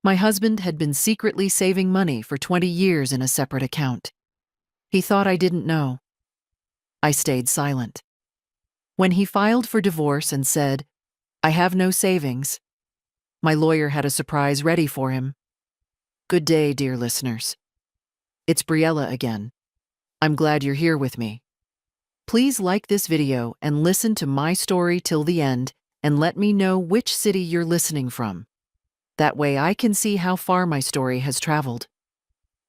My husband had been secretly saving money for 20 years in a separate account. He thought I didn't know. I stayed silent. When he filed for divorce and said, "I have no savings," my lawyer had a surprise ready for him. Good day, dear listeners. It's Briella again. I'm glad you're here with me. Please like this video and listen to my story till the end and let me know which city you're listening from. That way I can see how far my story has traveled.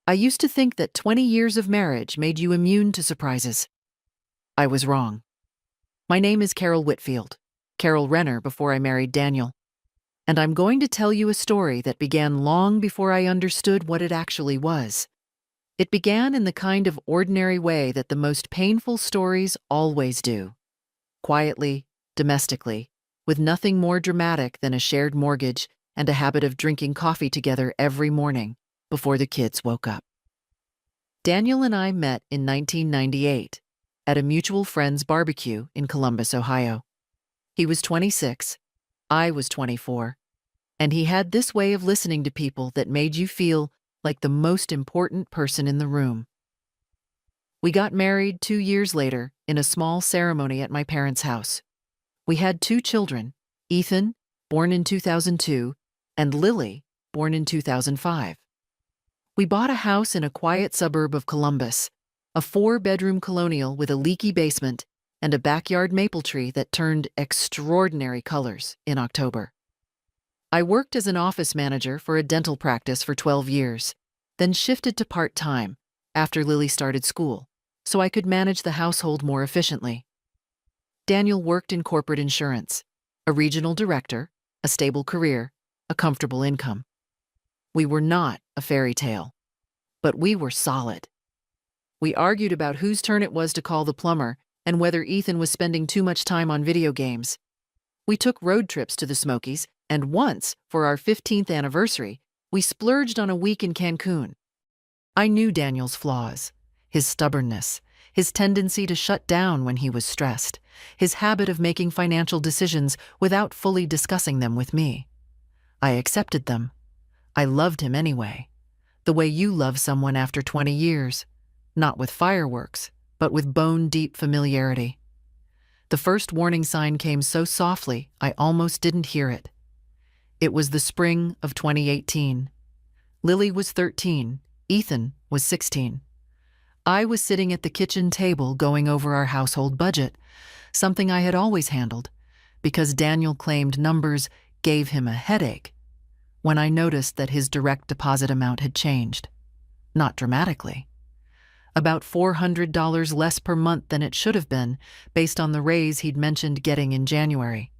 I used to think that 20 years of marriage made you immune to surprises. I was wrong. My name is Carol Whitfield, Carol Renner before I married Daniel. And I'm going to tell you a story that began long before I understood what it actually was. It began in the kind of ordinary way that the most painful stories always do. Quietly, domestically, with nothing more dramatic than a shared mortgage and a habit of drinking coffee together every morning before the kids woke up. Daniel and I met in 1998 at a mutual friend's barbecue in Columbus, Ohio. He was 26, I was 24, and he had this way of listening to people that made you feel like the most important person in the room. We got married 2 years later in a small ceremony at my parents' house. We had 2 children, Ethan, born in 2002, and Lily, born in 2005. We bought a house in a quiet suburb of Columbus, a 4-bedroom colonial with a leaky basement and a backyard maple tree that turned extraordinary colors in October. I worked as an office manager for a dental practice for 12 years, then shifted to part-time after Lily started school, so I could manage the household more efficiently. Daniel worked in corporate insurance, a regional director, a stable career, a comfortable income. We were not a fairy tale, but we were solid. We argued about whose turn it was to call the plumber and whether Ethan was spending too much time on video games. We took road trips to the Smokies, and once, for our 15th anniversary, we splurged on a week in Cancun. I knew Daniel's flaws, his stubbornness, his tendency to shut down when he was stressed, his habit of making financial decisions without fully discussing them with me. I accepted them. I loved him anyway, the way you love someone after 20 years, not with fireworks, but with bone-deep familiarity. The first warning sign came so softly, I almost didn't hear it. It was the spring of 2018. Lily was 13, Ethan was 16. I was sitting at the kitchen table going over our household budget, something I had always handled, because Daniel claimed numbers gave him a headache, when I noticed that his direct deposit amount had changed. Not dramatically. About $400 less per month than it should have been, based on the raise he'd mentioned getting in January.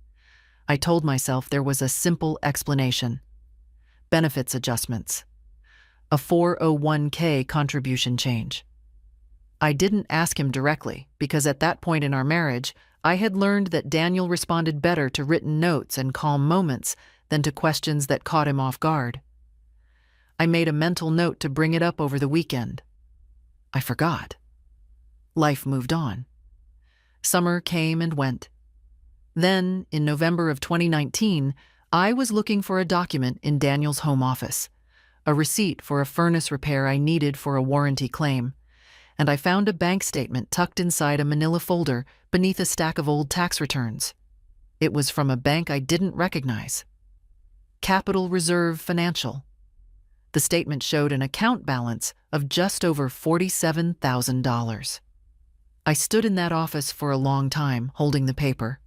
I told myself there was a simple explanation. Benefits adjustments. A 401k contribution change. I didn't ask him directly, because at that point in our marriage, I had learned that Daniel responded better to written notes and calm moments than to questions that caught him off guard. I made a mental note to bring it up over the weekend. I forgot. Life moved on. Summer came and went. Then, in November of 2019, I was looking for a document in Daniel's home office, a receipt for a furnace repair I needed for a warranty claim, and I found a bank statement tucked inside a manila folder beneath a stack of old tax returns. It was from a bank I didn't recognize. Capital Reserve Financial. The statement showed an account balance of just over $47,000. I stood in that office for a long time, holding the paper.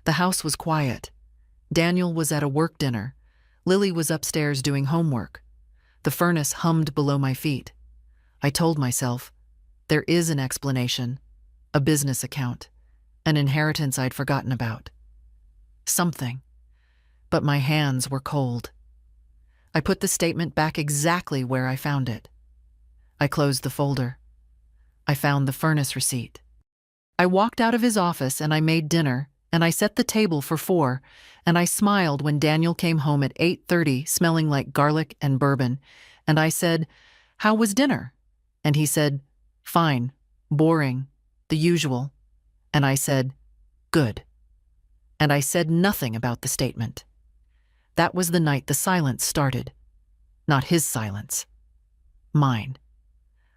The house was quiet. Daniel was at a work dinner. Lily was upstairs doing homework. The furnace hummed below my feet. I told myself, there is an explanation, a business account, an inheritance I'd forgotten about. Something. But my hands were cold. I put the statement back exactly where I found it. I closed the folder. I found the furnace receipt. I walked out of his office and I made dinner, and I set the table for 4, and I smiled when Daniel came home at 8:30 smelling like garlic and bourbon, and I said, "How was dinner?" And he said, "Fine, boring, the usual." And I said, "Good." And I said nothing about the statement. That was the night the silence started. Not his silence. Mine.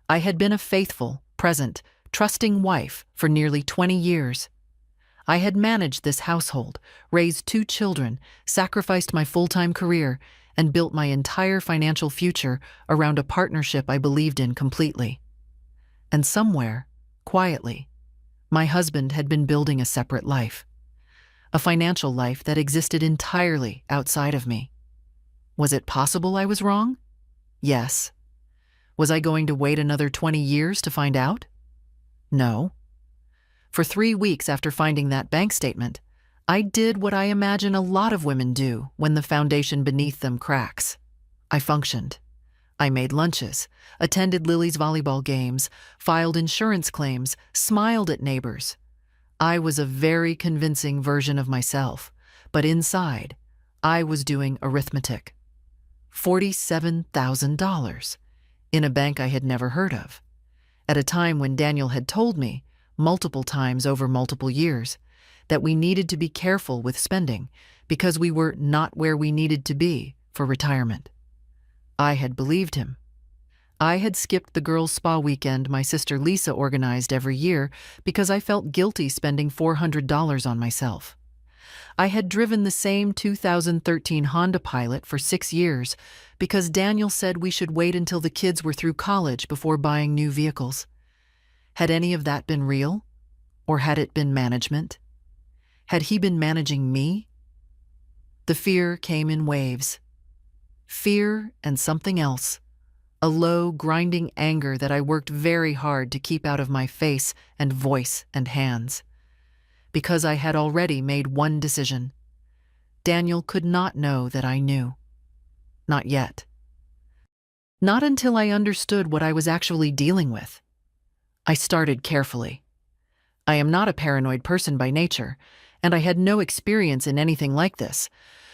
I had been a faithful, present, trusting wife for nearly 20 years. I had managed this household, raised 2 children, sacrificed my full-time career, and built my entire financial future around a partnership I believed in completely. And somewhere, quietly, my husband had been building a separate life. A financial life that existed entirely outside of me. Was it possible I was wrong? Yes. Was I going to wait another 20 years to find out? No. For 3 weeks after finding that bank statement, I did what I imagine a lot of women do when the foundation beneath them cracks. I functioned. I made lunches, attended Lily's volleyball games, filed insurance claims, smiled at neighbors. I was a very convincing version of myself, but inside, I was doing arithmetic. $47,000 in a bank I had never heard of, at a time when Daniel had told me, multiple times over multiple years, that we needed to be careful with spending because we were not where we needed to be for retirement. I had believed him. I had skipped the girls' spa weekend my sister Lisa organized every year because I felt guilty spending $400 on myself. I had driven the same 2013 Honda Pilot for 6 years because Daniel said we should wait until the kids were through college before buying new vehicles. Had any of that been real? Or had it been management? Had he been managing me? The fear came in waves. Fear and something else. A low, grinding anger that I worked very hard to keep out of my face and voice and hands. Because I had already made one decision. Daniel could not know that I knew. Not yet. Not until I understood what I was actually dealing with. I started carefully. I am not a paranoid person by nature, and I had no experience in anything like this,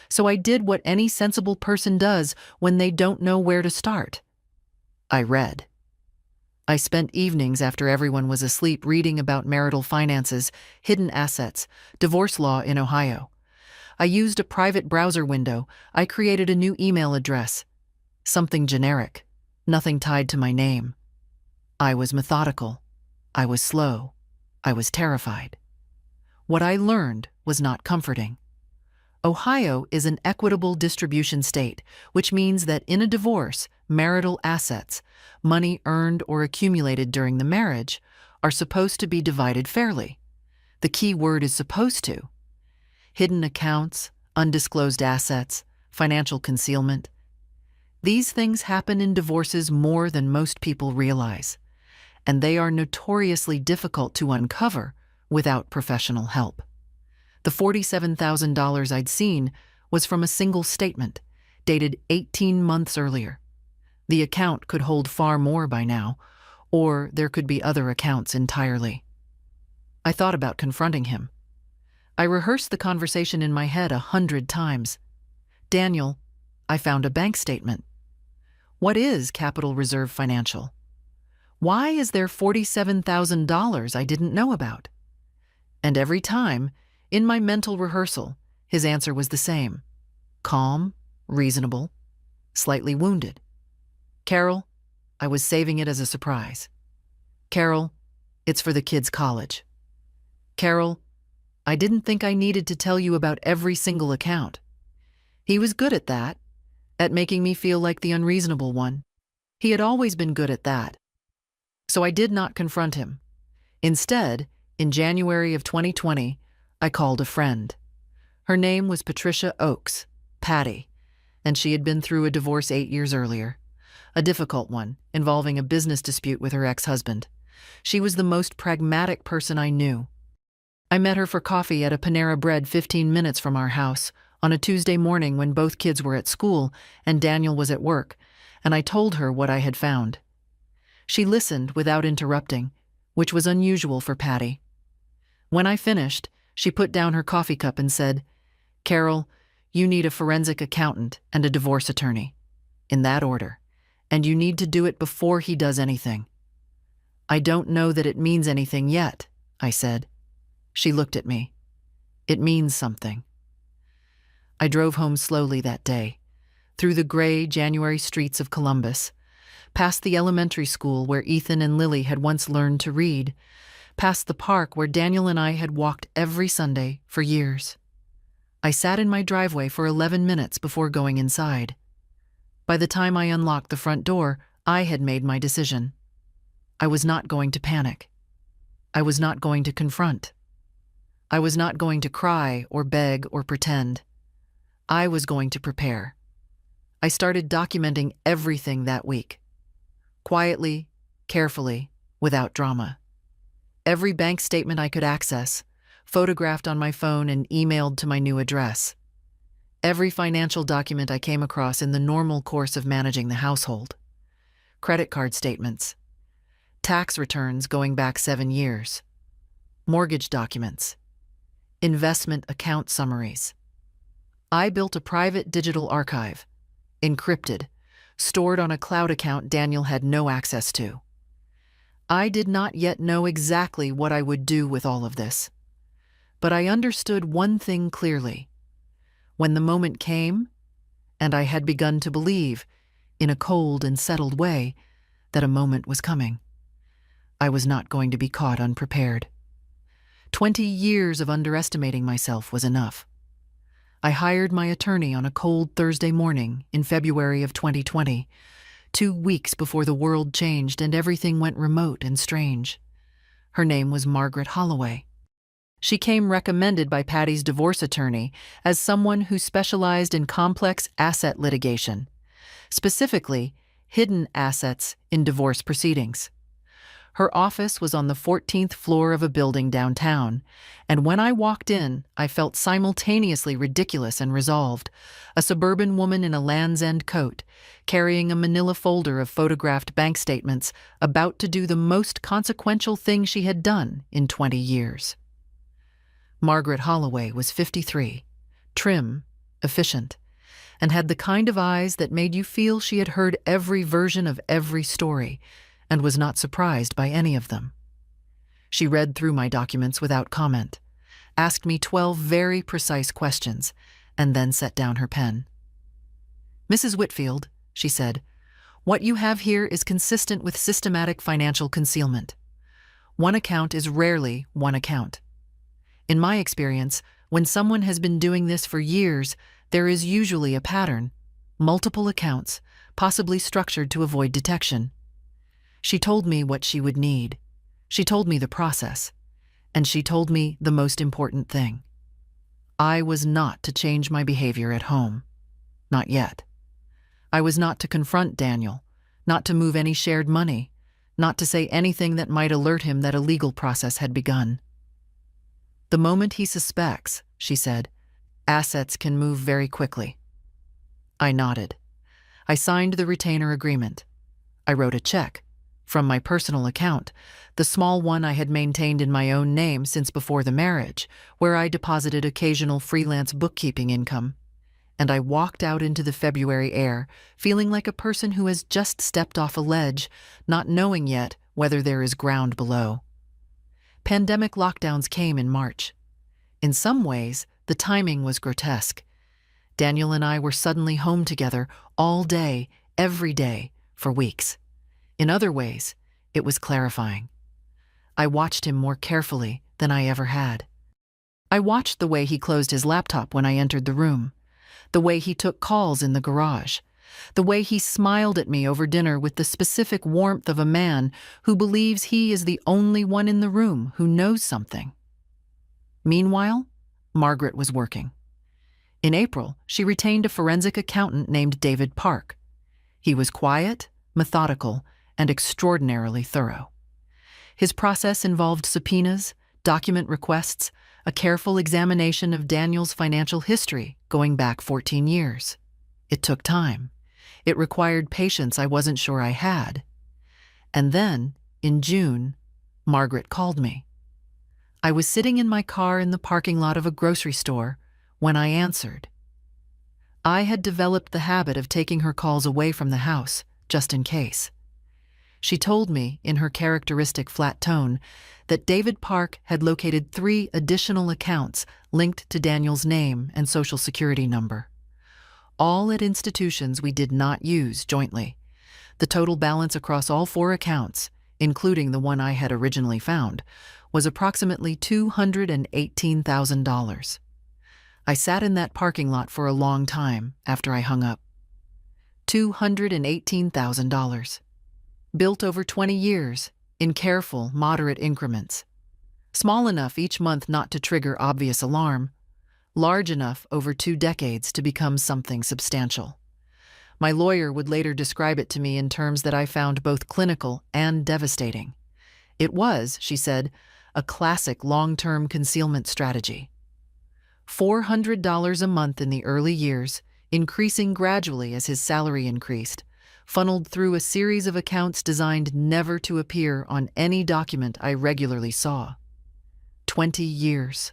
so I did what any sensible person does when they don't know where to start. I read. I spent evenings after everyone was asleep reading about marital finances, hidden assets, divorce law in Ohio. I used a private browser window. I created a new email address. Something generic, nothing tied to my name. I was methodical. I was slow. I was terrified. What I learned was not comforting. Ohio is an equitable distribution state, which means that in a divorce, marital assets, money earned or accumulated during the marriage, are supposed to be divided fairly. The key word is supposed to. Hidden accounts, undisclosed assets, financial concealment. These things happen in divorces more than most people realize, and they are notoriously difficult to uncover without professional help. The $47,000 I'd seen was from a single statement, dated 18 months earlier. The account could hold far more by now, or there could be other accounts entirely. I thought about confronting him. I rehearsed the conversation in my head 100 times. Daniel, I found a bank statement. What is Capital Reserve Financial? Why is there $47,000 I didn't know about? And every time, in my mental rehearsal, his answer was the same. Calm, reasonable, slightly wounded. Carol, I was saving it as a surprise. Carol, it's for the kids' college. Carol, I didn't think I needed to tell you about every single account. He was good at that, at making me feel like the unreasonable one. He had always been good at that. So I did not confront him. Instead, in January of 2020, I called a friend. Her name was Patricia Oakes, Patty, and she had been through a divorce 8 years earlier. A difficult one, involving a business dispute with her ex-husband. She was the most pragmatic person I knew. I met her for coffee at a Panera Bread 15 minutes from our house on a Tuesday morning when both kids were at school and Daniel was at work, and I told her what I had found. She listened without interrupting, which was unusual for Patty. When I finished, she put down her coffee cup and said, Carol, you need a forensic accountant and a divorce attorney. In that order. And you need to do it before he does anything. I don't know that it means anything yet, I said. She looked at me. It means something. I drove home slowly that day. through the gray January streets of Columbus, past the elementary school where Ethan and Lily had once learned to read, past the park where Daniel and I had walked every Sunday for years. I sat in my driveway for 11 minutes before going inside. By the time I unlocked the front door, I had made my decision. I was not going to panic. I was not going to confront. I was not going to cry or beg or pretend. I was going to prepare. I started documenting everything that week. Quietly, carefully, without drama. Every bank statement I could access, photographed on my phone and emailed to my new address. Every financial document I came across in the normal course of managing the household. Credit card statements. Tax returns going back 7 years. Mortgage documents. Investment account summaries. I built a private digital archive, encrypted, stored on a cloud account Daniel had no access to. I did not yet know exactly what I would do with all of this, but I understood one thing clearly. When the moment came, and I had begun to believe, in a cold and settled way, that a moment was coming, I was not going to be caught unprepared. 20 years of underestimating myself was enough. I hired my attorney on a cold Thursday morning in February of 2020, 2 weeks before the world changed and everything went remote and strange. Her name was Margaret Holloway. She came recommended by Patty's divorce attorney as someone who specialized in complex asset litigation, specifically hidden assets in divorce proceedings. Her office was on the 14th floor of a building downtown, and when I walked in, I felt simultaneously ridiculous and resolved, a suburban woman in a Land's End coat, carrying a manila folder of photographed bank statements, about to do the most consequential thing she had done in 20 years. Margaret Holloway was 53, trim, efficient, and had the kind of eyes that made you feel she had heard every version of every story, and was not surprised by any of them. She read through my documents without comment, asked me 12 very precise questions, and then set down her pen. "Mrs. Whitfield," she said, "what you have here is consistent with systematic financial concealment. One account is rarely one account. In my experience, when someone has been doing this for years, there is usually a pattern, multiple accounts, possibly structured to avoid detection." She told me what she would need. She told me the process. And she told me the most important thing. I was not to change my behavior at home. Not yet. I was not to confront Daniel, not to move any shared money, not to say anything that might alert him that a legal process had begun. "The moment he suspects," she said, "assets can move very quickly." I nodded. I signed the retainer agreement. I wrote a check. From my personal account, the small one I had maintained in my own name since before the marriage, where I deposited occasional freelance bookkeeping income. And I walked out into the February air, feeling like a person who has just stepped off a ledge, not knowing yet whether there is ground below. Pandemic lockdowns came in March. In some ways, the timing was grotesque. Daniel and I were suddenly home together all day, every day, for weeks. In other ways, it was clarifying. I watched him more carefully than I ever had. I watched the way he closed his laptop when I entered the room, the way he took calls in the garage, the way he smiled at me over dinner with the specific warmth of a man who believes he is the only one in the room who knows something. Meanwhile, Margaret was working. In April, she retained a forensic accountant named David Park. He was quiet, methodical, and extraordinarily thorough. His process involved subpoenas, document requests, a careful examination of Daniel's financial history going back 14 years. It took time. It required patience I wasn't sure I had. And then, in June, Margaret called me. I was sitting in my car in the parking lot of a grocery store when I answered. I had developed the habit of taking her calls away from the house, just in case. She told me, in her characteristic flat tone, that David Park had located 3 additional accounts linked to Daniel's name and social security number. all at institutions we did not use jointly. The total balance across all 4 accounts, including the one I had originally found, was approximately $218,000. I sat in that parking lot for a long time after I hung up. $218,000. Built over 20 years, in careful, moderate increments. Small enough each month not to trigger obvious alarm, large enough over 2 decades to become something substantial. My lawyer would later describe it to me in terms that I found both clinical and devastating. It was, she said, a classic long-term concealment strategy. $400 a month in the early years, increasing gradually as his salary increased, funneled through a series of accounts designed never to appear on any document I regularly saw. 20 years.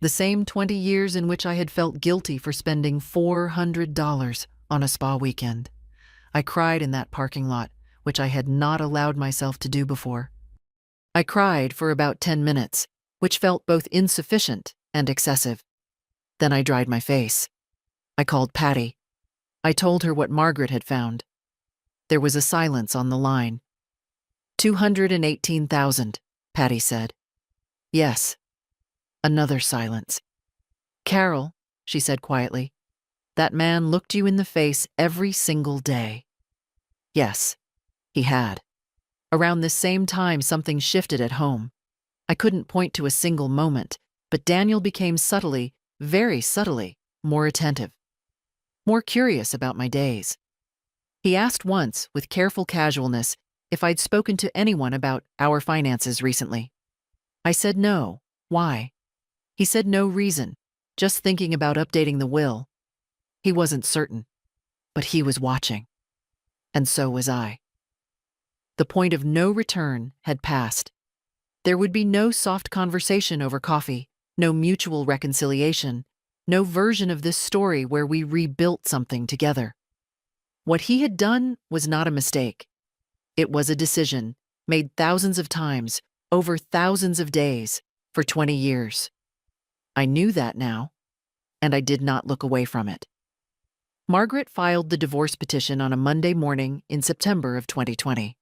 The same 20 years in which I had felt guilty for spending $400 on a spa weekend. I cried in that parking lot, which I had not allowed myself to do before. I cried for about 10 minutes, which felt both insufficient and excessive. Then I dried my face. I called Patty. I told her what Margaret had found. There was a silence on the line. $218,000, Patty said. Yes. Another silence. Carol, she said quietly, that man looked you in the face every single day. Yes, he had. Around this same time, something shifted at home. I couldn't point to a single moment, but Daniel became subtly, very subtly, more attentive, more curious about my days. He asked once, with careful casualness, if I'd spoken to anyone about our finances recently. I said no. Why? He said no reason, just thinking about updating the will. He wasn't certain, but he was watching. And so was I. The point of no return had passed. There would be no soft conversation over coffee, no mutual reconciliation, no version of this story where we rebuilt something together. What he had done was not a mistake. It was a decision, made thousands of times, over thousands of days, for 20 years. I knew that now, and I did not look away from it. Margaret filed the divorce petition on a Monday morning in September of 2020.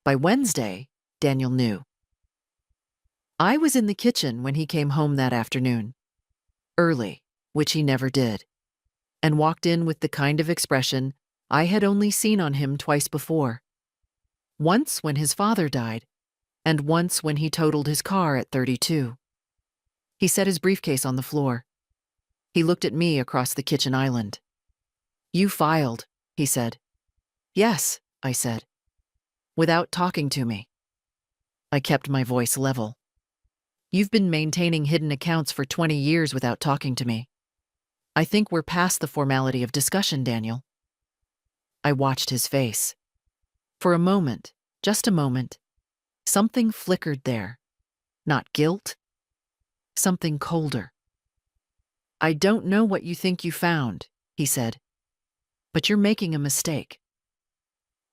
By Wednesday, Daniel knew. I was in the kitchen when he came home that afternoon, early, which he never did, and walked in with the kind of expression I had only seen on him twice before. Once when his father died, and once when he totaled his car at 32. He set his briefcase on the floor. He looked at me across the kitchen island. You filed, he said. Yes, I said. Without talking to me. I kept my voice level. You've been maintaining hidden accounts for 20 years without talking to me. I think we're past the formality of discussion, Daniel. I watched his face. For a moment, just a moment, something flickered there. Not guilt. Something colder. I don't know what you think you found, he said. But you're making a mistake.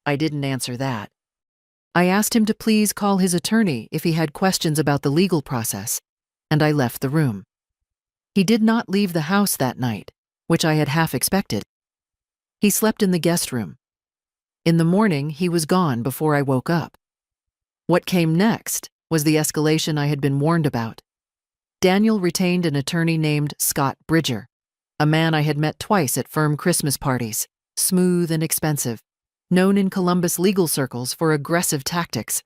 I didn't answer that. I asked him to please call his attorney if he had questions about the legal process, and I left the room. He did not leave the house that night, which I had half expected. He slept in the guest room. In the morning, he was gone before I woke up. What came next was the escalation I had been warned about. Daniel retained an attorney named Scott Bridger, a man I had met twice at firm Christmas parties, smooth and expensive, known in Columbus legal circles for aggressive tactics.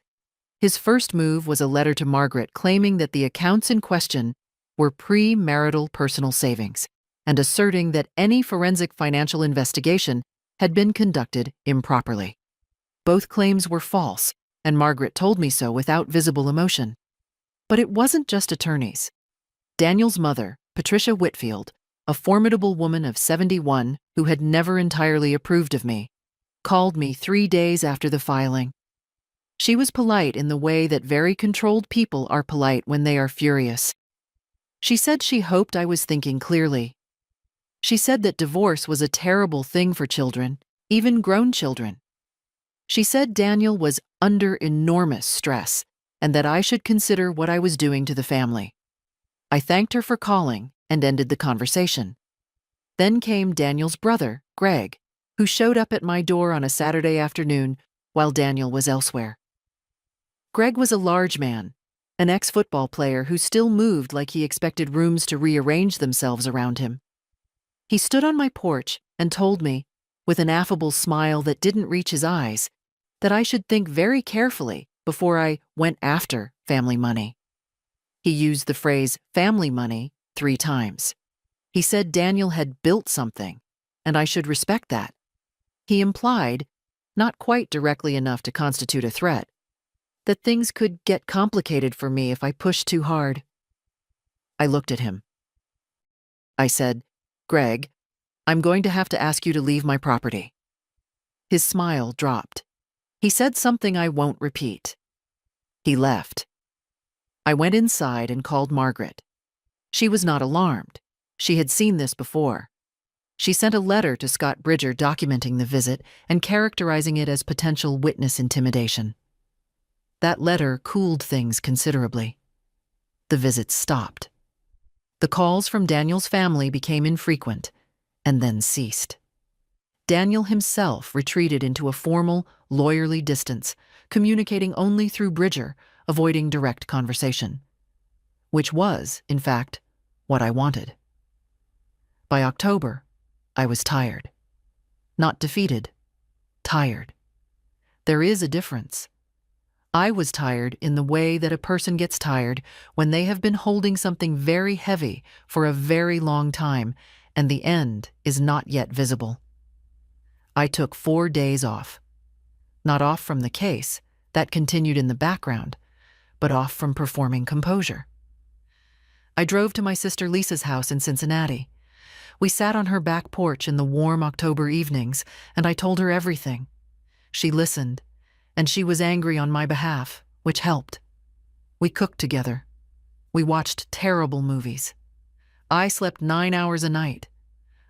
His first move was a letter to Margaret claiming that the accounts in question were pre-marital personal savings and asserting that any forensic financial investigation had been conducted improperly. Both claims were false, and Margaret told me so without visible emotion. But it wasn't just attorneys. Daniel's mother, Patricia Whitfield, a formidable woman of 71 who had never entirely approved of me, called me 3 days after the filing. She was polite in the way that very controlled people are polite when they are furious. She said she hoped I was thinking clearly. She said that divorce was a terrible thing for children, even grown children. She said Daniel was under enormous stress and that I should consider what I was doing to the family. I thanked her for calling and ended the conversation. Then came Daniel's brother, Greg, who showed up at my door on a Saturday afternoon while Daniel was elsewhere. Greg was a large man, an ex-football player who still moved like he expected rooms to rearrange themselves around him. He stood on my porch and told me, with an affable smile that didn't reach his eyes, that I should think very carefully before I went after family money. He used the phrase family money 3 times. He said Daniel had built something, and I should respect that. He implied, not quite directly enough to constitute a threat, that things could get complicated for me if I pushed too hard. I looked at him. I said, "Greg, I'm going to have to ask you to leave my property." His smile dropped. He said something I won't repeat. He left. I went inside and called Margaret. She was not alarmed. She had seen this before. She sent a letter to Scott Bridger documenting the visit and characterizing it as potential witness intimidation. That letter cooled things considerably. The visits stopped. The calls from Daniel's family became infrequent and then ceased. Daniel himself retreated into a formal, lawyerly distance, communicating only through Bridger, avoiding direct conversation. Which was, in fact, what I wanted. By October, I was tired. Not defeated, tired. There is a difference. I was tired in the way that a person gets tired when they have been holding something very heavy for a very long time and the end is not yet visible. I took 4 days off. Not off from the case, that continued in the background, but off from performing composure. I drove to my sister Lisa's house in Cincinnati. We sat on her back porch in the warm October evenings, and I told her everything. She listened, and she was angry on my behalf, which helped. We cooked together. We watched terrible movies. I slept 9 hours a night.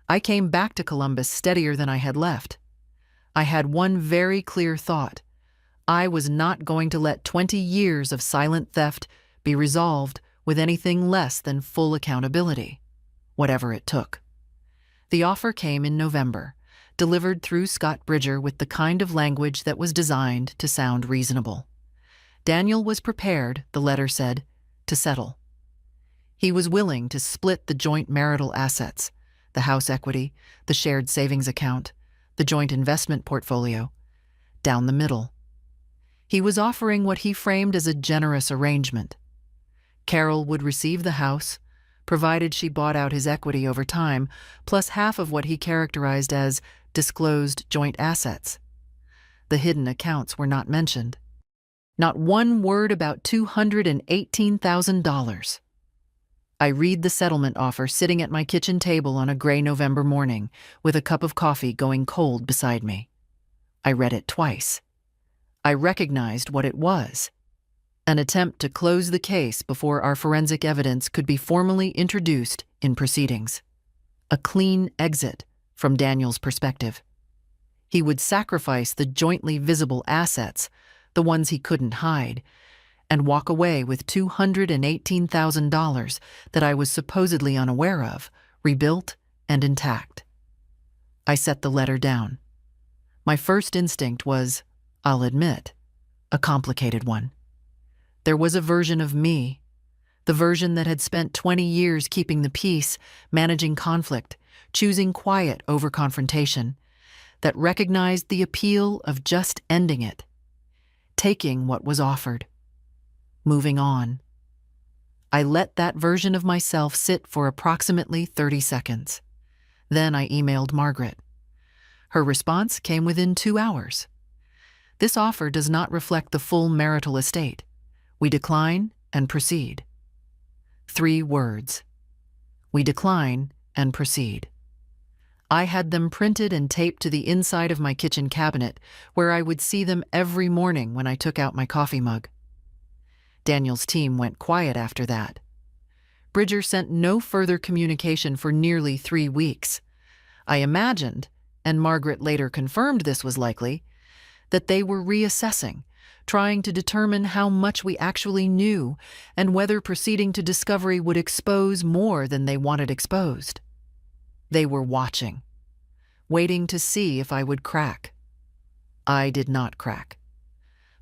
I came back to Columbus steadier than I had left. I had one very clear thought. I was not going to let 20 years of silent theft be resolved with anything less than full accountability, whatever it took. The offer came in November, delivered through Scott Bridger with the kind of language that was designed to sound reasonable. Daniel was prepared, the letter said, to settle. He was willing to split the joint marital assets, the house equity, the shared savings account, the joint investment portfolio, down the middle. He was offering what he framed as a generous arrangement. Carol would receive the house, provided she bought out his equity over time, plus half of what he characterized as disclosed joint assets. The hidden accounts were not mentioned. Not one word about $218,000. I read the settlement offer sitting at my kitchen table on a gray November morning, with a cup of coffee going cold beside me. I read it twice. I recognized what it was. An attempt to close the case before our forensic evidence could be formally introduced in proceedings. A clean exit from Daniel's perspective. He would sacrifice the jointly visible assets, the ones he couldn't hide, and walk away with $218,000 that I was supposedly unaware of, rebuilt and intact. I set the letter down. My first instinct was, I'll admit, a complicated one. There was a version of me, the version that had spent 20 years keeping the peace, managing conflict, choosing quiet over confrontation, that recognized the appeal of just ending it, taking what was offered, moving on. I let that version of myself sit for approximately 30 seconds. Then I emailed Margaret. Her response came within 2 hours. This offer does not reflect the full marital estate. We decline and proceed. 3 words. We decline and proceed. I had them printed and taped to the inside of my kitchen cabinet, where I would see them every morning when I took out my coffee mug. Daniel's team went quiet after that. Bridger sent no further communication for nearly 3 weeks. I imagined, and Margaret later confirmed this was likely, that they were reassessing, trying to determine how much we actually knew and whether proceeding to discovery would expose more than they wanted exposed. They were watching, waiting to see if I would crack. I did not crack.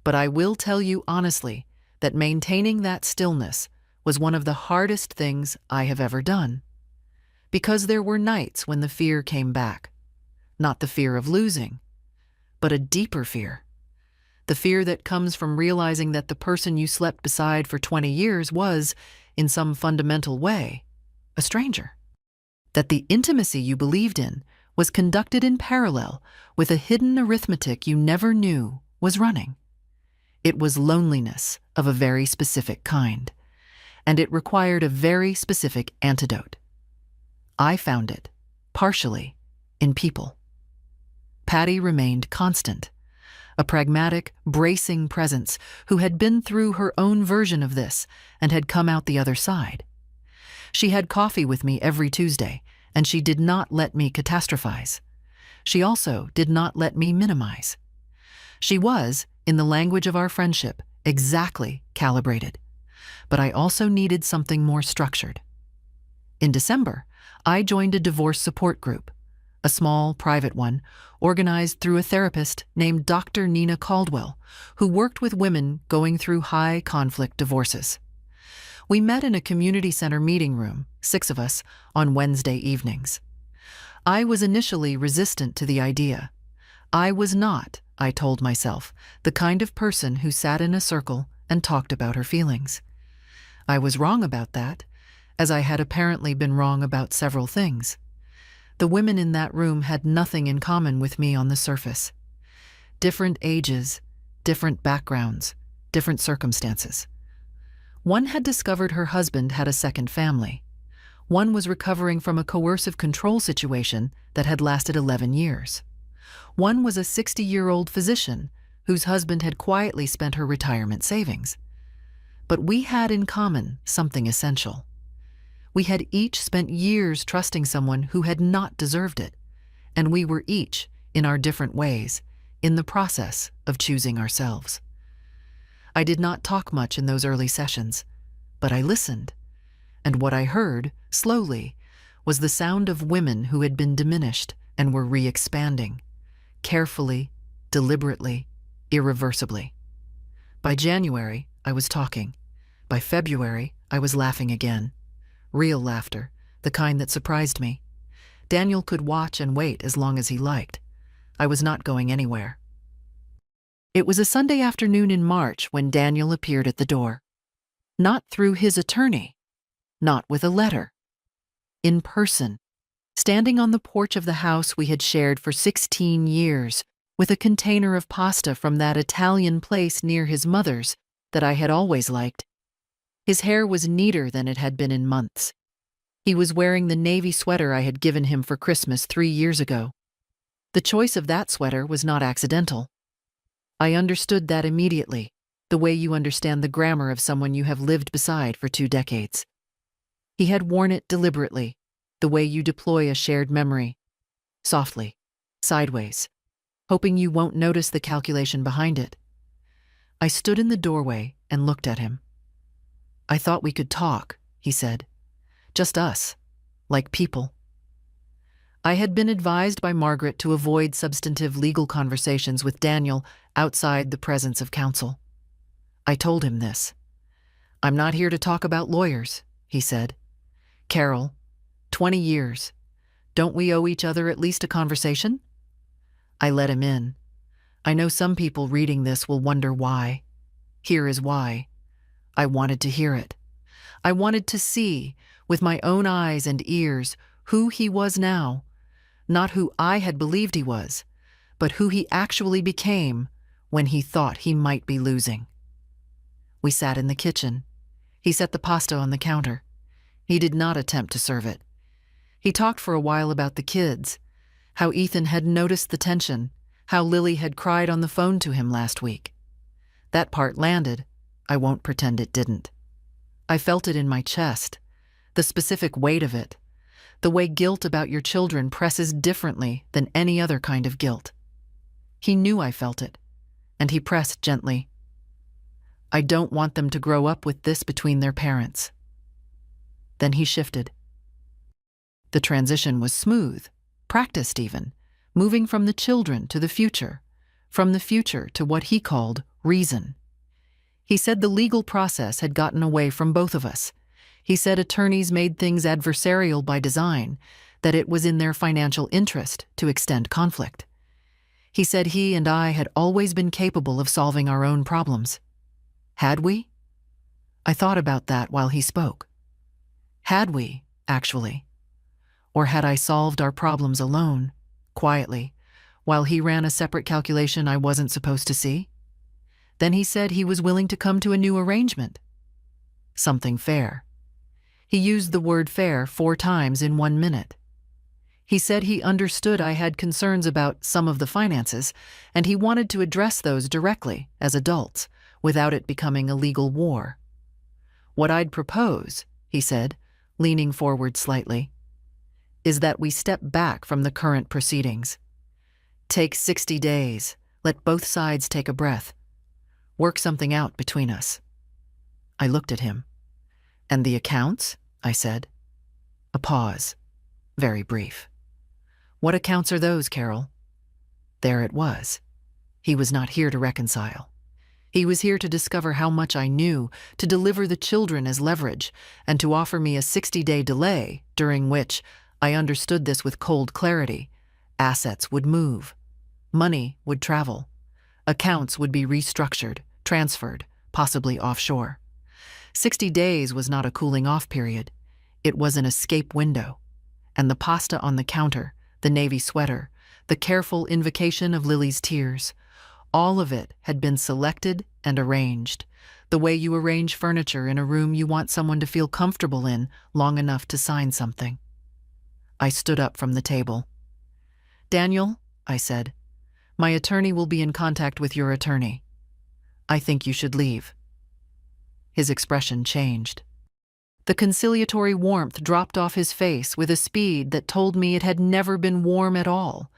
But I will tell you honestly that maintaining that stillness was one of the hardest things I have ever done. Because there were nights when the fear came back. Not the fear of losing, but a deeper fear. The fear that comes from realizing that the person you slept beside for 20 years was, in some fundamental way, a stranger. That the intimacy you believed in was conducted in parallel with a hidden arithmetic you never knew was running. It was loneliness of a very specific kind, and it required a very specific antidote. I found it, partially, in people. Patty remained constant, a pragmatic, bracing presence who had been through her own version of this and had come out the other side. She had coffee with me every Tuesday, and she did not let me catastrophize. She also did not let me minimize. She was, in the language of our friendship, exactly calibrated. But I also needed something more structured. In December, I joined a divorce support group, a small, private one, organized through a therapist named Dr. Nina Caldwell, who worked with women going through high-conflict divorces. We met in a community center meeting room, 6 of us, on Wednesday evenings. I was initially resistant to the idea. I was not, I told myself, the kind of person who sat in a circle and talked about her feelings. I was wrong about that, as I had apparently been wrong about several things. The women in that room had nothing in common with me on the surface. Different ages, different backgrounds, different circumstances. One had discovered her husband had a second family. One was recovering from a coercive control situation that had lasted 11 years. One was a 60-year-old physician whose husband had quietly spent her retirement savings. But we had in common something essential. We had each spent years trusting someone who had not deserved it, and we were each, in our different ways, in the process of choosing ourselves. I did not talk much in those early sessions, but I listened, and what I heard, slowly, was the sound of women who had been diminished and were re-expanding, carefully, deliberately, irreversibly. By January, I was talking. By February, I was laughing again. Real laughter, the kind that surprised me. Daniel could watch and wait as long as he liked. I was not going anywhere. It was a Sunday afternoon in March when Daniel appeared at the door. Not through his attorney, not with a letter. In person, standing on the porch of the house we had shared for 16 years, with a container of pasta from that Italian place near his mother's that I had always liked. His hair was neater than it had been in months. He was wearing the navy sweater I had given him for Christmas 3 years ago. The choice of that sweater was not accidental. I understood that immediately, the way you understand the grammar of someone you have lived beside for 2 decades. He had worn it deliberately, the way you deploy a shared memory, softly, sideways, hoping you won't notice the calculation behind it. I stood in the doorway and looked at him. "I thought we could talk," he said. "Just us, like people." I had been advised by Margaret to avoid substantive legal conversations with Daniel outside the presence of counsel. I told him this. "I'm not here to talk about lawyers," he said. "Carol, 20 years. Don't we owe each other at least a conversation?" I let him in. I know some people reading this will wonder why. Here is why. I wanted to hear it. I wanted to see, with my own eyes and ears, who he was now. Not who I had believed he was, but who he actually became when he thought he might be losing. We sat in the kitchen. He set the pasta on the counter. He did not attempt to serve it. He talked for a while about the kids, how Ethan had noticed the tension, how Lily had cried on the phone to him last week. That part landed. I won't pretend it didn't. I felt it in my chest, the specific weight of it, the way guilt about your children presses differently than any other kind of guilt. He knew I felt it, and he pressed gently. "I don't want them to grow up with this between their parents." Then he shifted. The transition was smooth, practiced even, moving from the children to the future, from the future to what he called reason. He said the legal process had gotten away from both of us. He said attorneys made things adversarial by design, that it was in their financial interest to extend conflict. He said he and I had always been capable of solving our own problems. Had we? I thought about that while he spoke. Had we, actually? Or had I solved our problems alone, quietly, while he ran a separate calculation I wasn't supposed to see? Then he said he was willing to come to a new arrangement. Something fair. He used the word fair 4 times in 1 minute. He said he understood I had concerns about some of the finances, and he wanted to address those directly, as adults, without it becoming a legal war. What I'd propose, he said, leaning forward slightly, is that we step back from the current proceedings. Take 60 days, let both sides take a breath. Work something out between us. I looked at him. And the accounts? I said. A pause, very brief. What accounts are those, Carol? There it was. He was not here to reconcile. He was here to discover how much I knew, to deliver the children as leverage, and to offer me a 60-day delay, during which, I understood this with cold clarity, assets would move. Money would travel. Accounts would be restructured, transferred, possibly offshore. 60 days was not a cooling-off period. It was an escape window. And the pasta on the counter, the navy sweater, the careful invocation of Lily's tears, all of it had been selected and arranged, the way you arrange furniture in a room you want someone to feel comfortable in long enough to sign something. I stood up from the table. Daniel, I said, my attorney will be in contact with your attorney. I think you should leave. His expression changed. The conciliatory warmth dropped off his face with a speed that told me it had never been warm at all.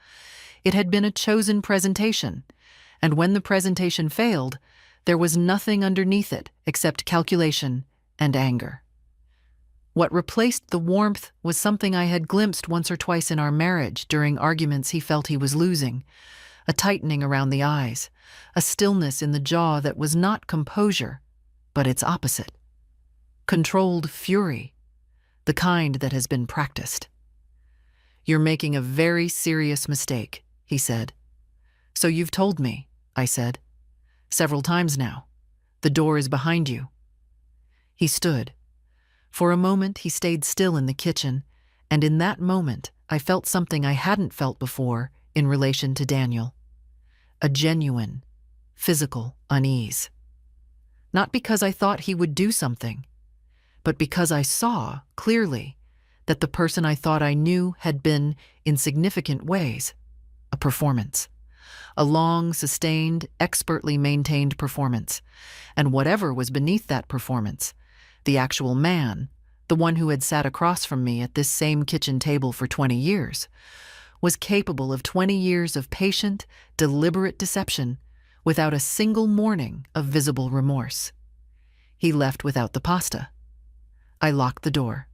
It had been a chosen presentation, and when the presentation failed, there was nothing underneath it except calculation and anger. What replaced the warmth was something I had glimpsed once or twice in our marriage during arguments he felt he was losing, a tightening around the eyes, a stillness in the jaw that was not composure, but its opposite. Controlled fury, the kind that has been practiced. You're making a very serious mistake, he said. So you've told me, I said. Several times now. The door is behind you. He stood. For a moment he stayed still in the kitchen, and in that moment I felt something I hadn't felt before in relation to Daniel. A genuine, physical unease. Not because I thought he would do something, but because I saw, clearly, that the person I thought I knew had been, in significant ways, a performance. A long, sustained, expertly maintained performance. And whatever was beneath that performance, the actual man, the one who had sat across from me at this same kitchen table for 20 years, was capable of 20 years of patient, deliberate deception without a single morning of visible remorse. He left without the pasta. I locked the door.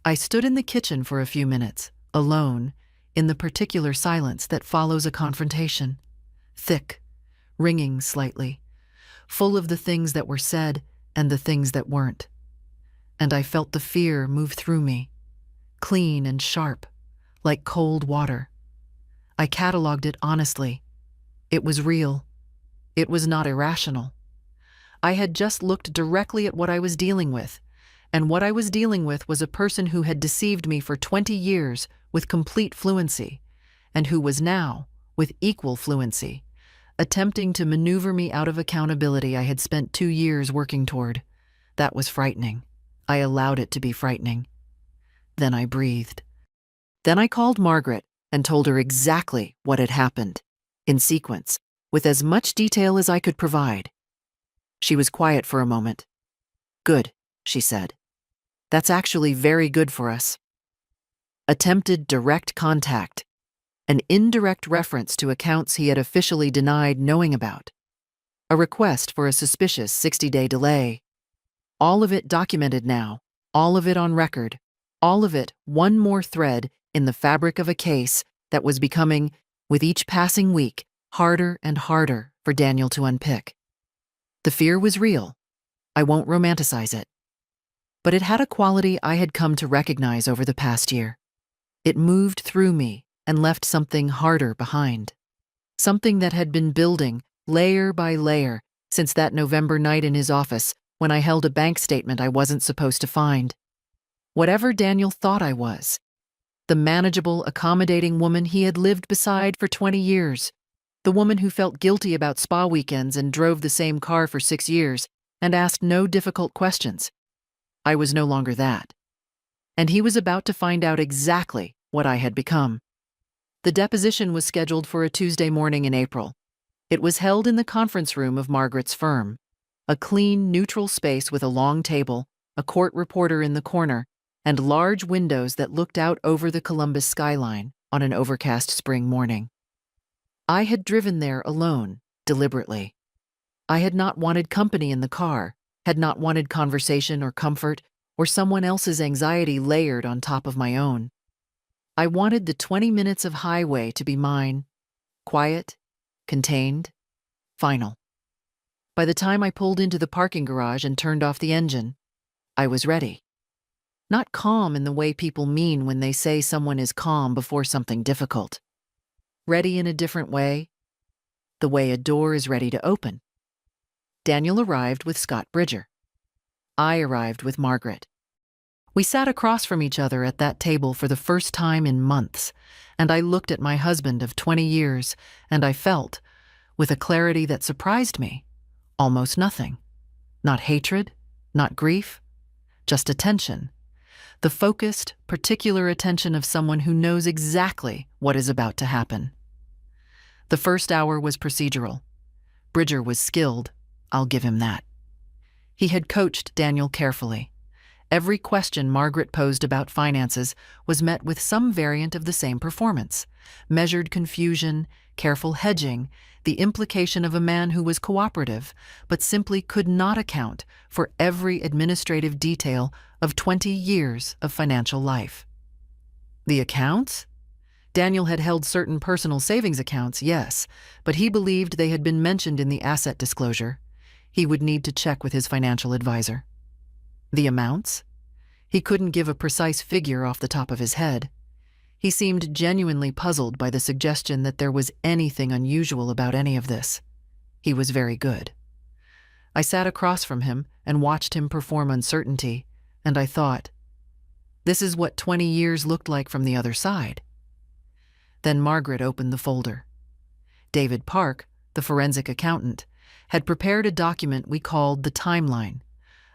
I stood in the kitchen for a few minutes, alone, in the particular silence that follows a confrontation. Thick, ringing slightly, full of the things that were said and the things that weren't. And I felt the fear move through me, clean and sharp, like cold water. I cataloged it honestly. It was real. It was not irrational. I had just looked directly at what I was dealing with, and what I was dealing with was a person who had deceived me for 20 years with complete fluency, and who was now, with equal fluency, attempting to maneuver me out of accountability I had spent 2 years working toward. That was frightening. I allowed it to be frightening. Then I breathed. Then I called Margaret and told her exactly what had happened, in sequence, with as much detail as I could provide. She was quiet for a moment. Good, she said. That's actually very good for us. Attempted direct contact, an indirect reference to accounts he had officially denied knowing about. A request for a suspicious 60-day delay. All of it documented now, all of it on record, All of it one more thread in the fabric of a case that was becoming, with each passing week, harder and harder for Daniel to unpick. The fear was real. I won't romanticize it. But it had a quality I had come to recognize over the past year. It moved through me and left something harder behind. Something that had been building, layer by layer, since that November night in his office when I held a bank statement I wasn't supposed to find. Whatever Daniel thought I was, the manageable, accommodating woman he had lived beside for 20 years, the woman who felt guilty about spa weekends and drove the same car for 6 years and asked no difficult questions. I was no longer that. And he was about to find out exactly what I had become. The deposition was scheduled for a Tuesday morning in April. It was held in the conference room of Margaret's firm, a clean, neutral space with a long table, a court reporter in the corner, and large windows that looked out over the Columbus skyline on an overcast spring morning. I had driven there alone, deliberately. I had not wanted company in the car, had not wanted conversation or comfort, or someone else's anxiety layered on top of my own. I wanted the 20 minutes of highway to be mine, quiet, contained, final. By the time I pulled into the parking garage and turned off the engine, I was ready. Not calm in the way people mean when they say someone is calm before something difficult. Ready in a different way, the way a door is ready to open. Daniel arrived with Scott Bridger. I arrived with Margaret. We sat across from each other at that table for the first time in months, and I looked at my husband of 20 years, and I felt, with a clarity that surprised me, almost nothing. Not hatred, not grief, just attention. The focused, particular attention of someone who knows exactly what is about to happen. The first hour was procedural. Bridger was skilled, I'll give him that. He had coached Daniel carefully. Every question Margaret posed about finances was met with some variant of the same performance: measured confusion, careful hedging, the implication of a man who was cooperative, but simply could not account for every administrative detail of 20 years of financial life. The accounts? Daniel had held certain personal savings accounts, yes, but he believed they had been mentioned in the asset disclosure. He would need to check with his financial advisor. The amounts? He couldn't give a precise figure off the top of his head. He seemed genuinely puzzled by the suggestion that there was anything unusual about any of this. He was very good. I sat across from him and watched him perform uncertainty, and I thought, this is what 20 years looked like from the other side. Then Margaret opened the folder. David Park, the forensic accountant, had prepared a document we called the timeline,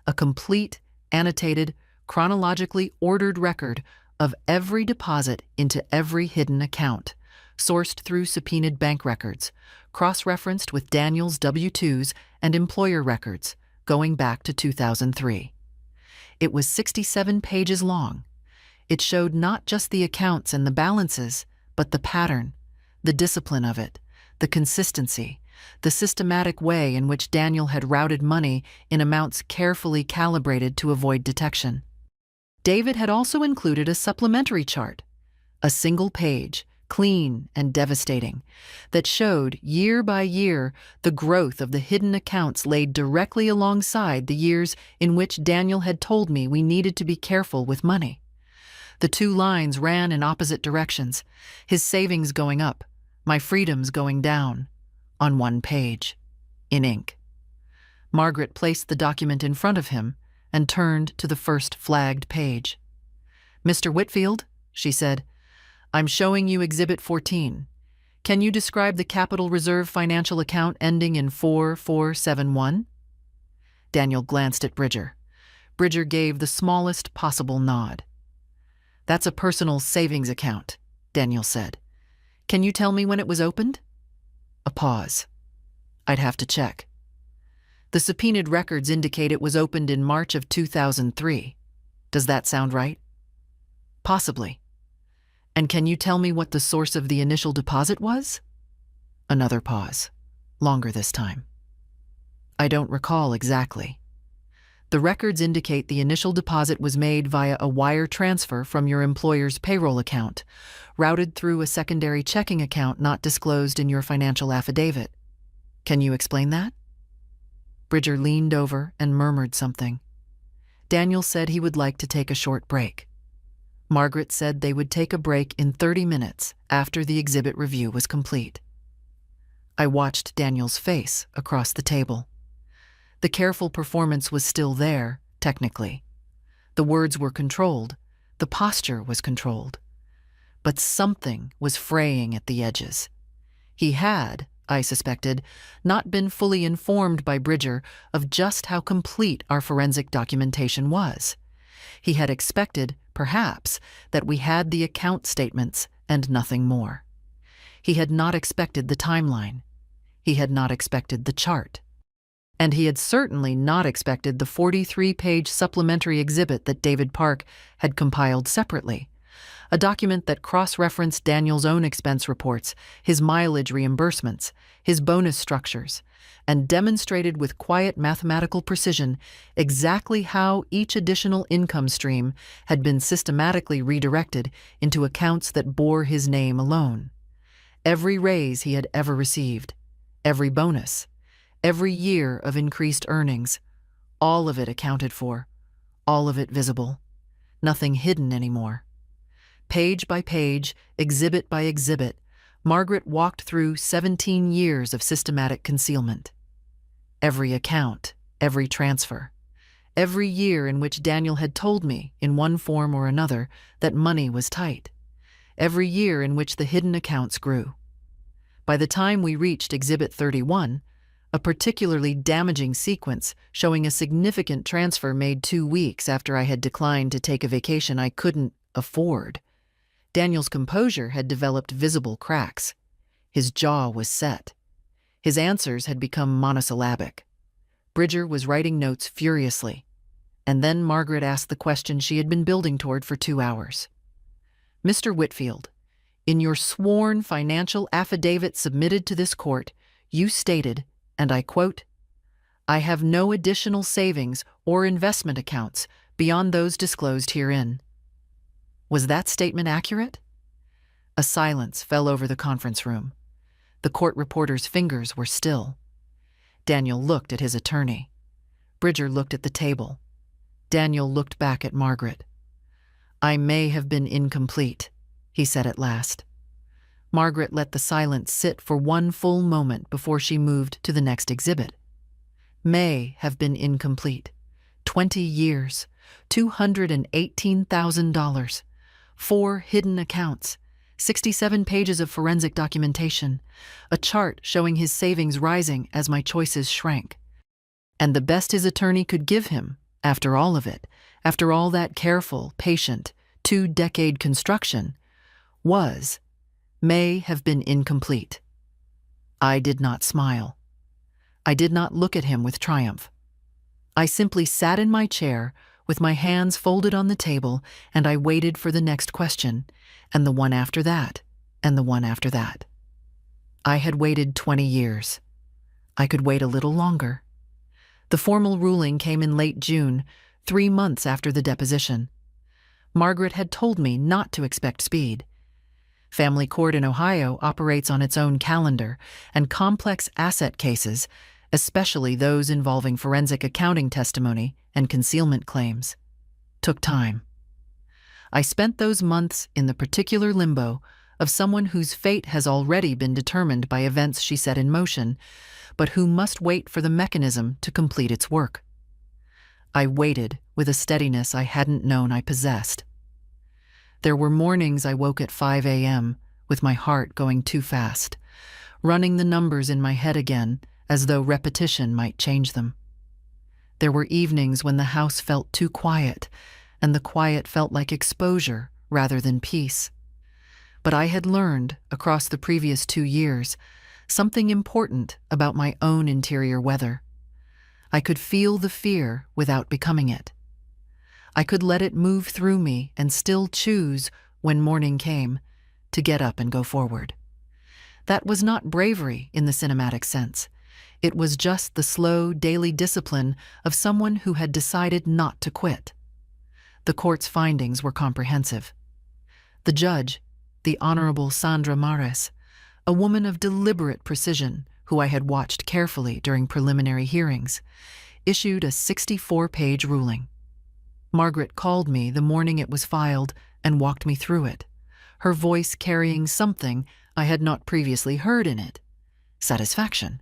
a complete, annotated, chronologically ordered record of every deposit into every hidden account, sourced through subpoenaed bank records, cross-referenced with Daniel's W-2s and employer records, going back to 2003. It was 67 pages long. It showed not just the accounts and the balances, but the pattern, the discipline of it, the consistency, the systematic way in which Daniel had routed money in amounts carefully calibrated to avoid detection. David had also included a supplementary chart, a single page, clean and devastating, that showed year by year the growth of the hidden accounts laid directly alongside the years in which Daniel had told me we needed to be careful with money. The two lines ran in opposite directions, his savings going up, my freedoms going down, on one page, in ink. Margaret placed the document in front of him and turned to the first flagged page. "Mr. Whitfield," she said, "I'm showing you Exhibit 14. Can you describe the Capital Reserve financial account ending in 4471? Daniel glanced at Bridger. Bridger gave the smallest possible nod. "That's a personal savings account," Daniel said. "Can you tell me when it was opened?" A pause. "I'd have to check. The subpoenaed records indicate it was opened in March of 2003. Does that sound right?" "Possibly. And can you tell me what the source of the initial deposit was?" Another pause, longer this time. "I don't recall exactly. The records indicate the initial deposit was made via a wire transfer from your employer's payroll account, routed through a secondary checking account not disclosed in your financial affidavit. Can you explain that? Bridger leaned over and murmured something. Daniel said he would like to take a short break. Margaret said they would take a break in 30 minutes after the exhibit review was complete. I watched Daniel's face across the table. The careful performance was still there, technically. The words were controlled, the posture was controlled. But something was fraying at the edges. He had, I suspected, not been fully informed by Bridger of just how complete our forensic documentation was. He had expected, perhaps, that we had the account statements and nothing more. He had not expected the timeline. He had not expected the chart. And he had certainly not expected the 43-page supplementary exhibit that David Park had compiled separately, a document that cross-referenced Daniel's own expense reports, his mileage reimbursements, his bonus structures, and demonstrated with quiet mathematical precision exactly how each additional income stream had been systematically redirected into accounts that bore his name alone. Every raise he had ever received, every bonus, every year of increased earnings, all of it accounted for, all of it visible, nothing hidden anymore. Page by page, exhibit by exhibit, Margaret walked through 17 years of systematic concealment. Every account, every transfer, every year in which Daniel had told me, in one form or another, that money was tight. Every year in which the hidden accounts grew. By the time we reached Exhibit 31, a particularly damaging sequence showing a significant transfer made 2 weeks after I had declined to take a vacation I couldn't afford, Daniel's composure had developed visible cracks. His jaw was set. His answers had become monosyllabic. Bridger was writing notes furiously. And then Margaret asked the question she had been building toward for 2 hours. Mr. Whitfield, in your sworn financial affidavit submitted to this court, you stated, and I quote, "I have no additional savings or investment accounts beyond those disclosed herein." Was that statement accurate? A silence fell over the conference room. The court reporter's fingers were still. Daniel looked at his attorney. Bridger looked at the table. Daniel looked back at Margaret. "I may have been incomplete," he said at last. Margaret let the silence sit for one full moment before she moved to the next exhibit. May have been incomplete. 20 years, $218,000, 4 hidden accounts, 67 pages of forensic documentation, a chart showing his savings rising as my choices shrank. And the best his attorney could give him, after all of it, after all that careful, patient, 2-decade construction, was, may have been incomplete. I did not smile. I did not look at him with triumph. I simply sat in my chair with my hands folded on the table, and I waited for the next question, and the one after that, and the one after that. I had waited 20 years. I could wait a little longer. The formal ruling came in late June, 3 months after the deposition. Margaret had told me not to expect speed. Family court in Ohio operates on its own calendar, and complex asset cases, especially those involving forensic accounting testimony and concealment claims, took time. I spent those months in the particular limbo of someone whose fate has already been determined by events she set in motion, but who must wait for the mechanism to complete its work. I waited with a steadiness I hadn't known I possessed. There were mornings I woke at 5 a.m. with my heart going too fast, running the numbers in my head again as though repetition might change them. There were evenings when the house felt too quiet, and the quiet felt like exposure rather than peace. But I had learned, across the previous 2 years, something important about my own interior weather. I could feel the fear without becoming it. I could let it move through me and still choose, when morning came, to get up and go forward. That was not bravery in the cinematic sense. It was just the slow, daily discipline of someone who had decided not to quit. The court's findings were comprehensive. The judge, the Honorable Sandra Mares, a woman of deliberate precision who I had watched carefully during preliminary hearings, issued a 64-page ruling. Margaret called me the morning it was filed and walked me through it, her voice carrying something I had not previously heard in it: satisfaction.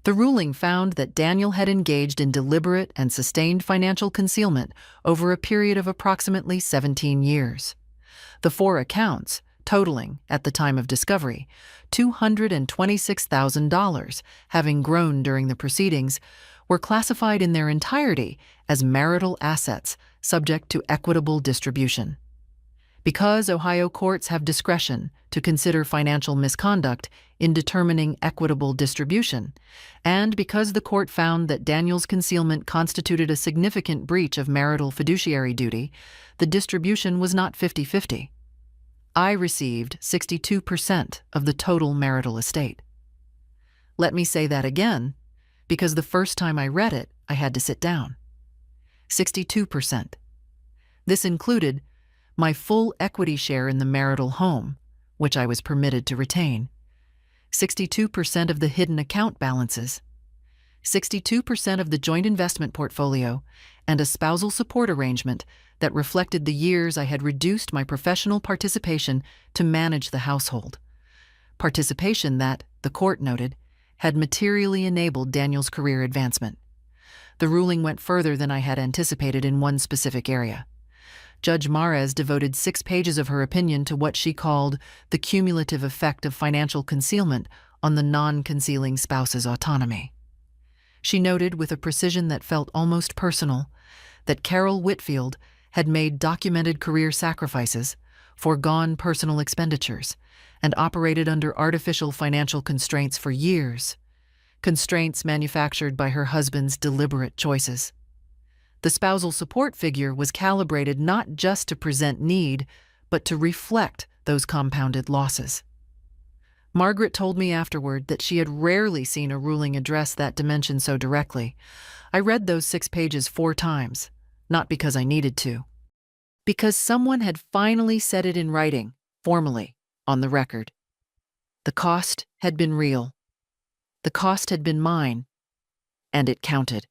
The ruling found that Daniel had engaged in deliberate and sustained financial concealment over a period of approximately 17 years. The 4 accounts, totaling, at the time of discovery, $226,000, having grown during the proceedings, were classified in their entirety as marital assets subject to equitable distribution. Because Ohio courts have discretion to consider financial misconduct in determining equitable distribution, and because the court found that Daniel's concealment constituted a significant breach of marital fiduciary duty, the distribution was not 50-50. I received 62% of the total marital estate. Let me say that again, because the first time I read it, I had to sit down. 62%. This included my full equity share in the marital home, which I was permitted to retain, 62% of the hidden account balances, 62% of the joint investment portfolio, and a spousal support arrangement that reflected the years I had reduced my professional participation to manage the household. Participation that, the court noted, had materially enabled Daniel's career advancement. The ruling went further than I had anticipated in one specific area. Judge Mares devoted 6 pages of her opinion to what she called the cumulative effect of financial concealment on the non-concealing spouse's autonomy. She noted with a precision that felt almost personal that Carol Whitfield had made documented career sacrifices, foregone personal expenditures, and operated under artificial financial constraints for years, constraints manufactured by her husband's deliberate choices. The spousal support figure was calibrated not just to present need, but to reflect those compounded losses. Margaret told me afterward that she had rarely seen a ruling address that dimension so directly. I read those 6 pages 4 times, not because I needed to, because someone had finally said it in writing, formally, on the record. The cost had been real. The cost had been mine, and it counted.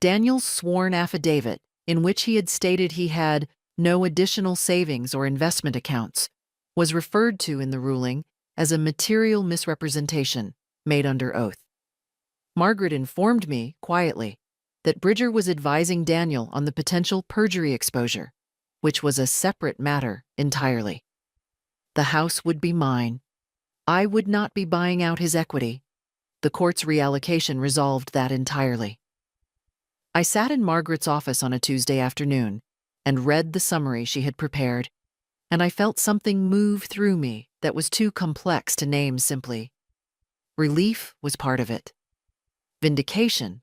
Daniel's sworn affidavit, in which he had stated he had no additional savings or investment accounts, was referred to in the ruling as a material misrepresentation made under oath. Margaret informed me, quietly, that Bridger was advising Daniel on the potential perjury exposure, which was a separate matter entirely. The house would be mine. I would not be buying out his equity. The court's reallocation resolved that entirely. I sat in Margaret's office on a Tuesday afternoon and read the summary she had prepared, and I felt something move through me that was too complex to name simply. Relief was part of it. Vindication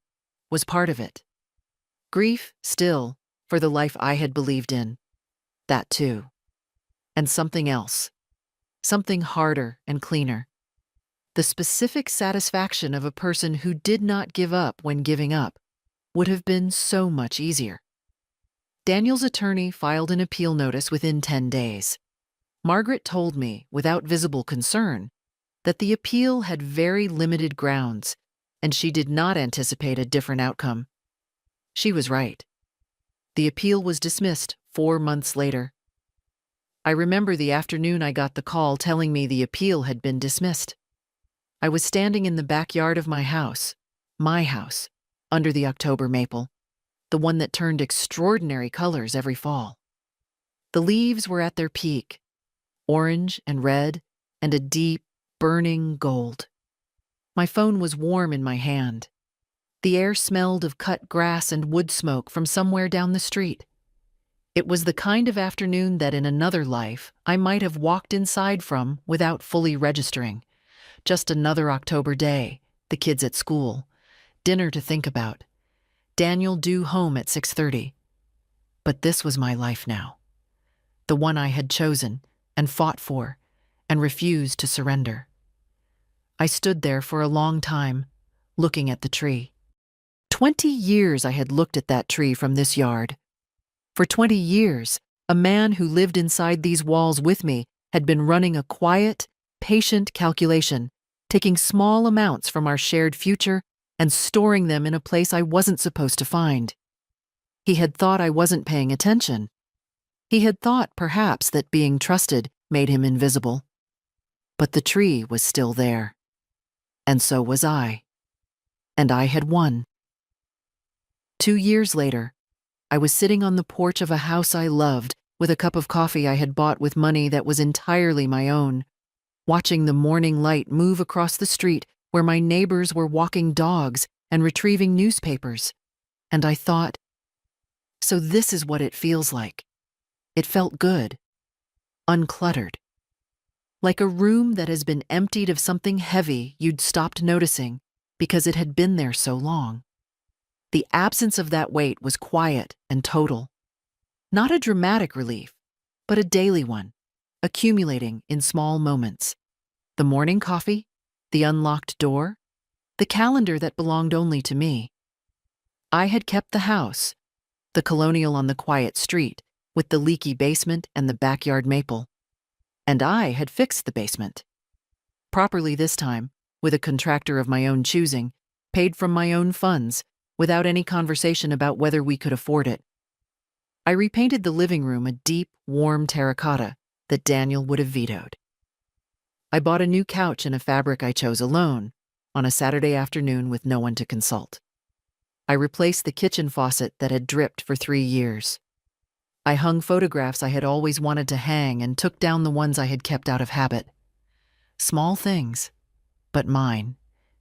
was part of it. Grief, still, for the life I had believed in. That too. And something else. Something harder and cleaner. The specific satisfaction of a person who did not give up when giving up would have been so much easier. Daniel's attorney filed an appeal notice within 10 days. Margaret told me, without visible concern, that the appeal had very limited grounds, and she did not anticipate a different outcome. She was right. The appeal was dismissed 4 months later. I remember the afternoon I got the call telling me the appeal had been dismissed. I was standing in the backyard of my house, under the October maple, the one that turned extraordinary colors every fall. The leaves were at their peak, orange and red, and a deep, burning gold. My phone was warm in my hand. The air smelled of cut grass and wood smoke from somewhere down the street. It was the kind of afternoon that in another life I might have walked inside from without fully registering. Just another October day, the kids at school, dinner to think about, Daniel due home at 6:30. But this was my life now, the one I had chosen and fought for and refused to surrender. I stood there for a long time, looking at the tree. 20 years I had looked at that tree from this yard. For 20 years, a man who lived inside these walls with me had been running a quiet, patient calculation, taking small amounts from our shared future and storing them in a place I wasn't supposed to find. He had thought I wasn't paying attention. He had thought, perhaps, that being trusted made him invisible. But the tree was still there. And so was I. And I had won. 2 years later, I was sitting on the porch of a house I loved with a cup of coffee I had bought with money that was entirely my own, watching the morning light move across the street where my neighbors were walking dogs and retrieving newspapers. And I thought, so this is what it feels like. It felt good, uncluttered. Like a room that has been emptied of something heavy you'd stopped noticing because it had been there so long. The absence of that weight was quiet and total. Not a dramatic relief, but a daily one, accumulating in small moments. The morning coffee, the unlocked door, the calendar that belonged only to me. I had kept the house, the colonial on the quiet street, with the leaky basement and the backyard maple. And I had fixed the basement. Properly this time, with a contractor of my own choosing, paid from my own funds, without any conversation about whether we could afford it. I repainted the living room a deep, warm terracotta that Daniel would have vetoed. I bought a new couch and a fabric I chose alone, on a Saturday afternoon with no one to consult. I replaced the kitchen faucet that had dripped for 3 years. I hung photographs I had always wanted to hang and took down the ones I had kept out of habit. Small things, but mine,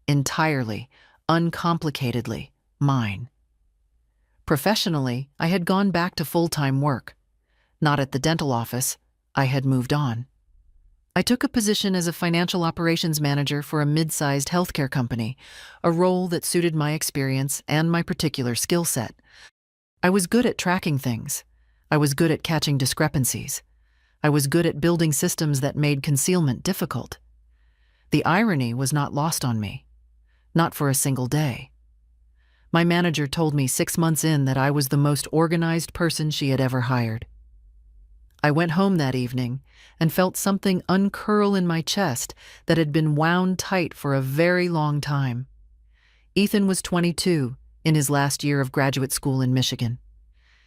entirely, uncomplicatedly mine. Professionally, I had gone back to full-time work. Not at the dental office, I had moved on. I took a position as a financial operations manager for a mid-sized healthcare company, a role that suited my experience and my particular skill set. I was good at tracking things. I was good at catching discrepancies. I was good at building systems that made concealment difficult. The irony was not lost on me. Not for a single day. My manager told me 6 months in that I was the most organized person she had ever hired. I went home that evening and felt something uncurl in my chest that had been wound tight for a very long time. Ethan was 22, in his last year of graduate school in Michigan.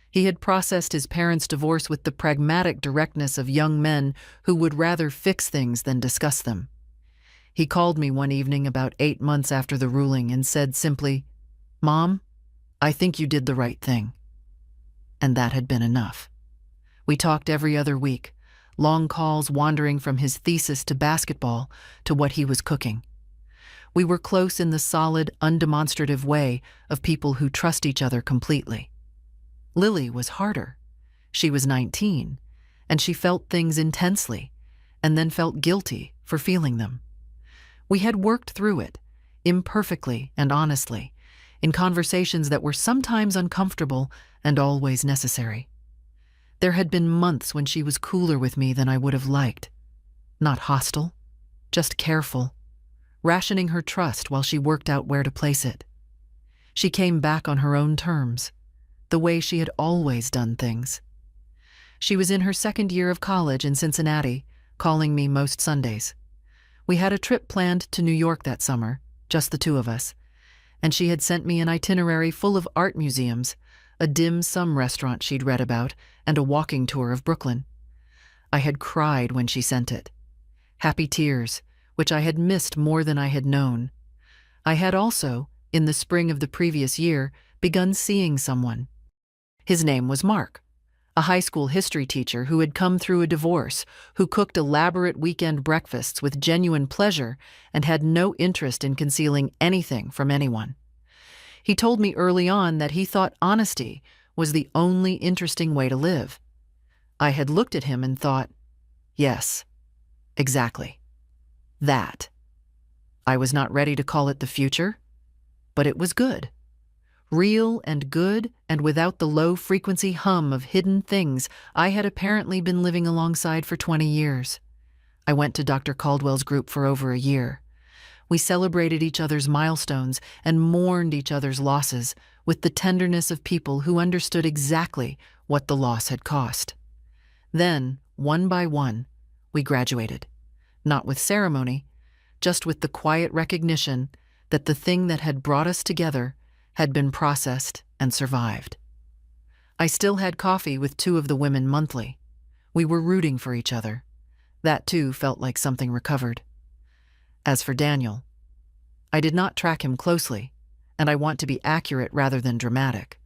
He had processed his parents' divorce with the pragmatic directness of young men who would rather fix things than discuss them. He called me one evening about 8 months after the ruling and said simply, "Mom, I think you did the right thing." And that had been enough. We talked every other week, long calls wandering from his thesis to basketball to what he was cooking. We were close in the solid, undemonstrative way of people who trust each other completely. Lily was harder. She was 19, and she felt things intensely, and then felt guilty for feeling them. We had worked through it, imperfectly and honestly, in conversations that were sometimes uncomfortable and always necessary. There had been months when she was cooler with me than I would have liked. Not hostile, just careful, rationing her trust while she worked out where to place it. She came back on her own terms, the way she had always done things. She was in her second year of college in Cincinnati, calling me most Sundays. We had a trip planned to New York that summer, just the two of us, and she had sent me an itinerary full of art museums, a dim sum restaurant she'd read about, and a walking tour of Brooklyn. I had cried when she sent it. Happy tears, which I had missed more than I had known. I had also, in the spring of the previous year, begun seeing someone. His name was Mark, a high school history teacher who had come through a divorce, who cooked elaborate weekend breakfasts with genuine pleasure and had no interest in concealing anything from anyone. He told me early on that he thought honesty was the only interesting way to live. I had looked at him and thought, yes, exactly. That. I was not ready to call it the future, but it was good. Real and good, and without the low-frequency hum of hidden things I had apparently been living alongside for 20 years. I went to Dr. Caldwell's group for over a year. We celebrated each other's milestones and mourned each other's losses with the tenderness of people who understood exactly what the loss had cost. Then, one by one, we graduated. Not with ceremony, just with the quiet recognition that the thing that had brought us together had been processed and survived. I still had coffee with two of the women monthly. We were rooting for each other. That too felt like something recovered. As for Daniel, I did not track him closely, and I want to be accurate rather than dramatic.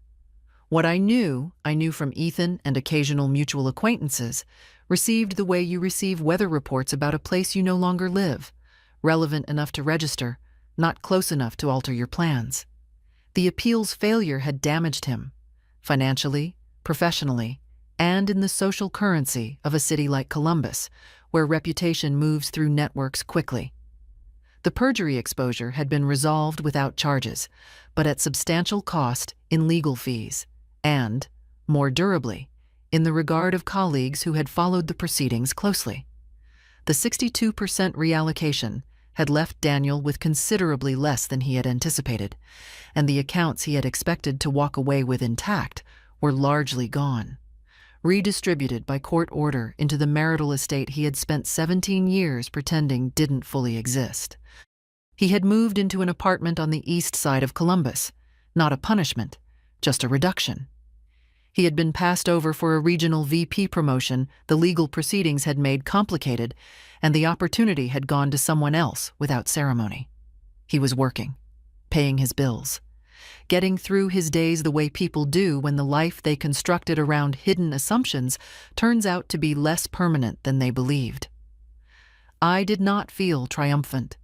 What I knew from Ethan and occasional mutual acquaintances, received the way you receive weather reports about a place you no longer live, relevant enough to register, not close enough to alter your plans. The appeal's failure had damaged him, financially, professionally, and in the social currency of a city like Columbus, where reputation moves through networks quickly. The perjury exposure had been resolved without charges, but at substantial cost in legal fees, and, more durably, in the regard of colleagues who had followed the proceedings closely. The 62% reallocation had left Daniel with considerably less than he had anticipated, and the accounts he had expected to walk away with intact were largely gone, redistributed by court order into the marital estate he had spent 17 years pretending didn't fully exist. He had moved into an apartment on the east side of Columbus, not a punishment, just a reduction. He had been passed over for a regional VP promotion the legal proceedings had made complicated, and the opportunity had gone to someone else without ceremony. He was working, paying his bills, getting through his days the way people do when the life they constructed around hidden assumptions turns out to be less permanent than they believed. I did not feel triumphant.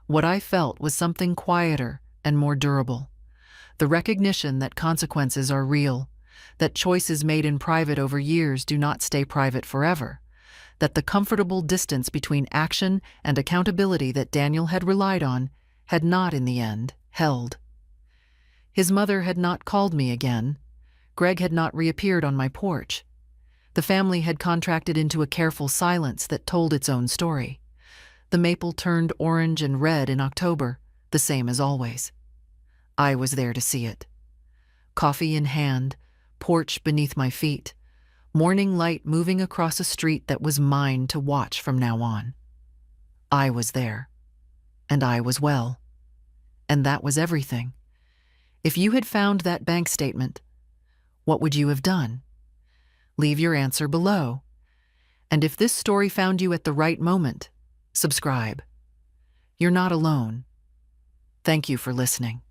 What I felt was something quieter and more durable. The recognition that consequences are real, that choices made in private over years do not stay private forever, that the comfortable distance between action and accountability that Daniel had relied on had not, in the end, held. His mother had not called me again. Greg had not reappeared on my porch. The family had contracted into a careful silence that told its own story. The maple turned orange and red in October, the same as always. I was there to see it. Coffee in hand, porch beneath my feet, morning light moving across a street that was mine to watch from now on. I was there, and I was well. And that was everything. If you had found that bank statement, what would you have done? Leave your answer below. And if this story found you at the right moment, subscribe. You're not alone. Thank you for listening.